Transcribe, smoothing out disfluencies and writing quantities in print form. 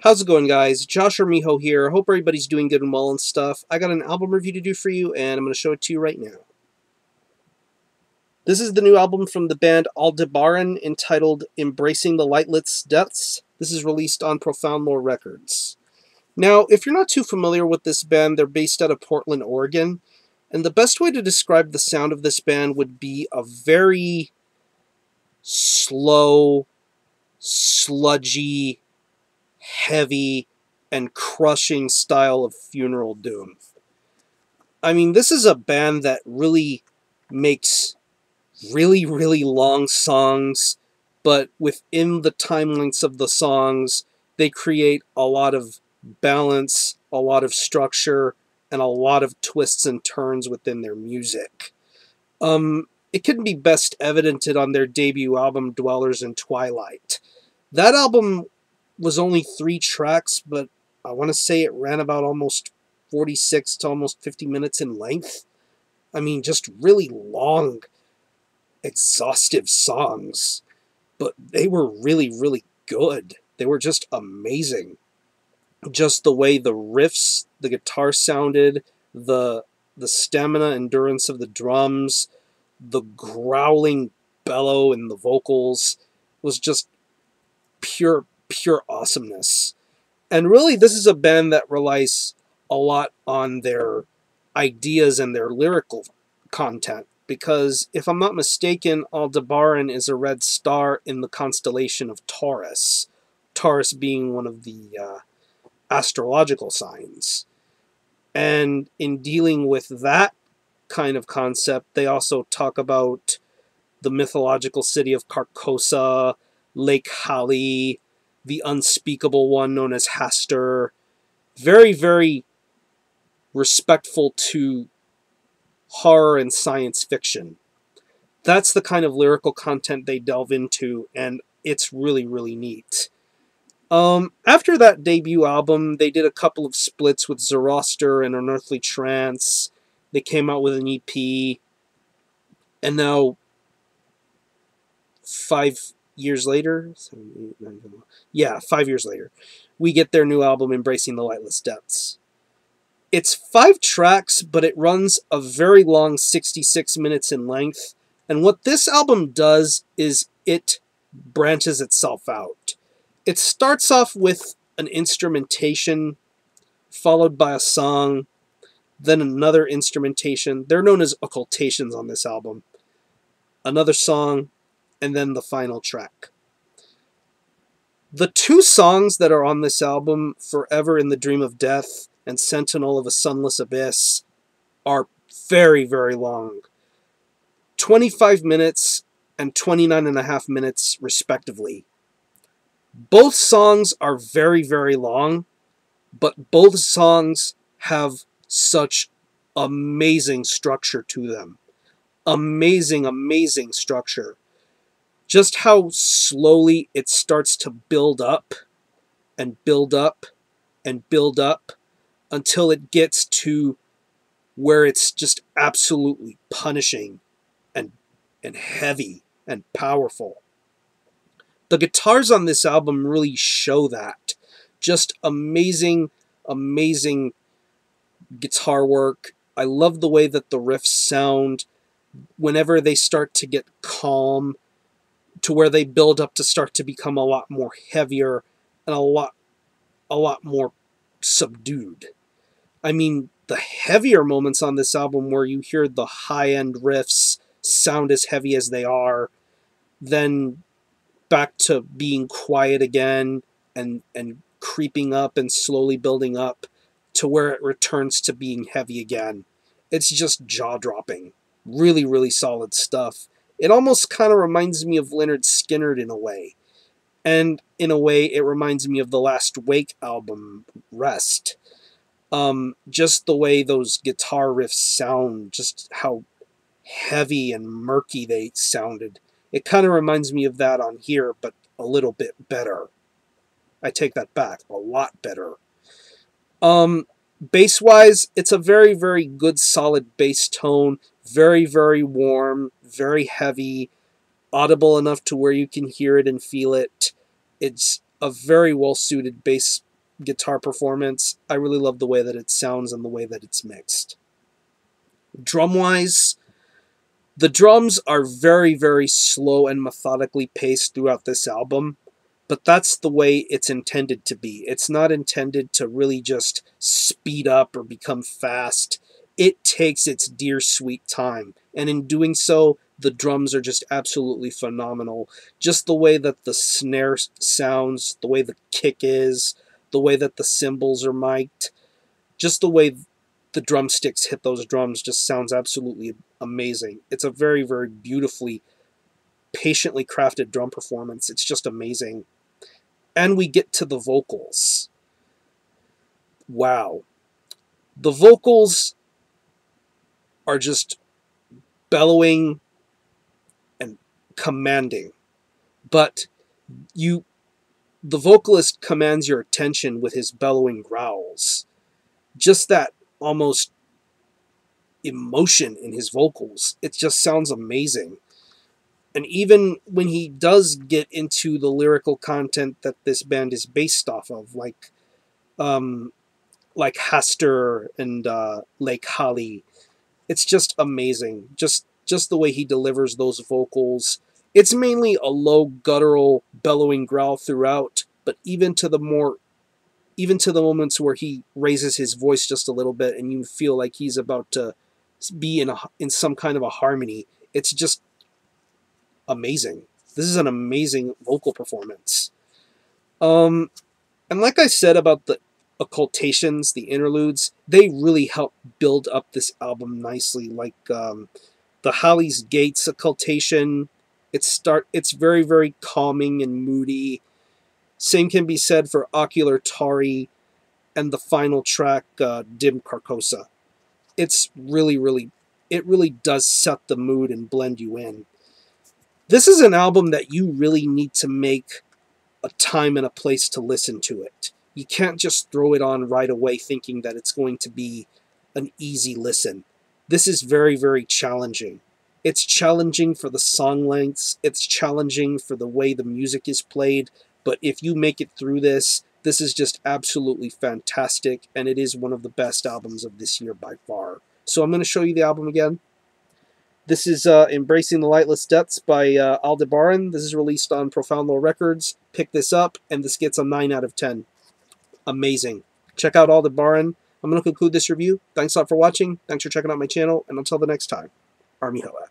How's it going, guys? Josh or Miho here. Hope everybody's doing good and well and stuff. I got an album review to do for you, and I'm going to show it to you right now. This is the new album from the band Aldebaran entitled Embracing the Lightless Depths. This is released on Profound Lore Records. Now, if you're not too familiar with this band, they're based out of Portland, Oregon, and the best way to describe the sound of this band would be a very slow, sludgy, heavy, and crushing style of funeral doom. I mean, this is a band that really makes really long songs, but within the time lengths of the songs, they create a lot of balance, a lot of structure, and a lot of twists and turns within their music. It can be best evidented on their debut album, Dwellers in Twilight. That album was only 3 tracks, but I want to say it ran about almost 46 to almost 50 minutes in length. I mean, just really long, exhaustive songs, but they were really good. They were just amazing. Just the way the riffs, the guitar sounded, the stamina, endurance of the drums, the growling bellow in the vocals was just pure awesomeness. And really, this is a band that relies a lot on their ideas and their lyrical content, because if I'm not mistaken, Aldebaran is a red star in the constellation of Taurus. Taurus being one of the astrological signs. And in dealing with that kind of concept, they also talk about the mythological city of Carcosa, Lake Hali, the unspeakable one known as Hastur. Very respectful to horror and science fiction. That's the kind of lyrical content they delve into, and it's really neat. After that debut album, they did a couple of splits with Zoroaster and Unearthly Trance. They came out with an EP, and now 5 years later, 7, 8, 9, 10, yeah, 5 years later, we get their new album, Embracing the Lightless Depths. It's 5 tracks, but it runs a very long 66 minutes in length, and what this album does is it branches itself out. It starts off with an instrumentation, followed by a song, then another instrumentation. They're known as occultations on this album. Another song, and then the final track. The 2 songs that are on this album, Forever in the Dream of Death and Sentinel of a Sunless Abyss, are very long. 25 minutes and 29.5 minutes, respectively. Both songs are very long, but both songs have such amazing structure to them. Amazing structure. Just how slowly it starts to build up and build up and build up until it gets to where it's just absolutely punishing and heavy and powerful. The guitars on this album really show that. Just amazing guitar work. I love the way that the riffs sound whenever they start to get calm, to where they build up to start to become a lot more heavier and a lot more subdued. I mean, the heavier moments on this album where you hear the high-end riffs sound as heavy as they are, then back to being quiet again and creeping up and slowly building up to where it returns to being heavy again. It's just jaw-dropping. Really solid stuff. It almost kind of reminds me of Lynyrd Skynyrd in a way. And in a way, it reminds me of the Last Wake album, Rest. Just the way those guitar riffs sound, just how heavy and murky they sounded. It kind of reminds me of that on here, but a little bit better. I take that back. A lot better. Bass-wise, it's a very good, solid bass tone. Very warm, very heavy, audible enough to where you can hear it and feel it. It's a very well-suited bass guitar performance. I really love the way that it sounds and the way that it's mixed. Drum-wise, the drums are very, very slow and methodically paced throughout this album, but that's the way it's intended to be. It's not intended to really just speed up or become fast. It takes its dear sweet time, and in doing so, the drums are just absolutely phenomenal. Just the way that the snare sounds, the way the kick is, the way that the cymbals are mic'd, just the way the drumsticks hit those drums just sounds absolutely amazing. It's a very, very beautifully, patiently crafted drum performance. It's just amazing. And we get to the vocals. Wow. The vocals are just bellowing and commanding. But the vocalist commands your attention with his bellowing growls. Just that almost emotion in his vocals. It just sounds amazing. And even when he does get into the lyrical content that this band is based off of, like Haster and Lake Holly, it's just amazing. Just the way he delivers those vocals. It's mainly a low guttural bellowing growl throughout, but even to the moments where he raises his voice just a little bit and you feel like he's about to be in some kind of a harmony, it's just amazing. This is an amazing vocal performance. And like I said about the occultations, the interludes, they really help build up this album nicely. Like the Holly's Gates occultation, it's very, very calming and moody. Same can be said for Ocular Tari and the final track, Dim Carcosa. It's really, really, it really does set the mood and blend you in. This is an album that you really need to make a time and a place to listen to it. You can't just throw it on right away thinking that it's going to be an easy listen. This is very, very challenging. It's challenging for the song lengths. It's challenging for the way the music is played. But if you make it through this, this is just absolutely fantastic, and it is one of the best albums of this year by far. So I'm going to show you the album again. This is Embracing the Lightless Depths by Aldebaran. This is released on Profound Low Records. Pick this up, and this gets a 9 out of 10. Amazing. Check out Aldebaran. I'm going to conclude this review. Thanks a lot for watching. Thanks for checking out my channel, and until the next time, Army Hoa.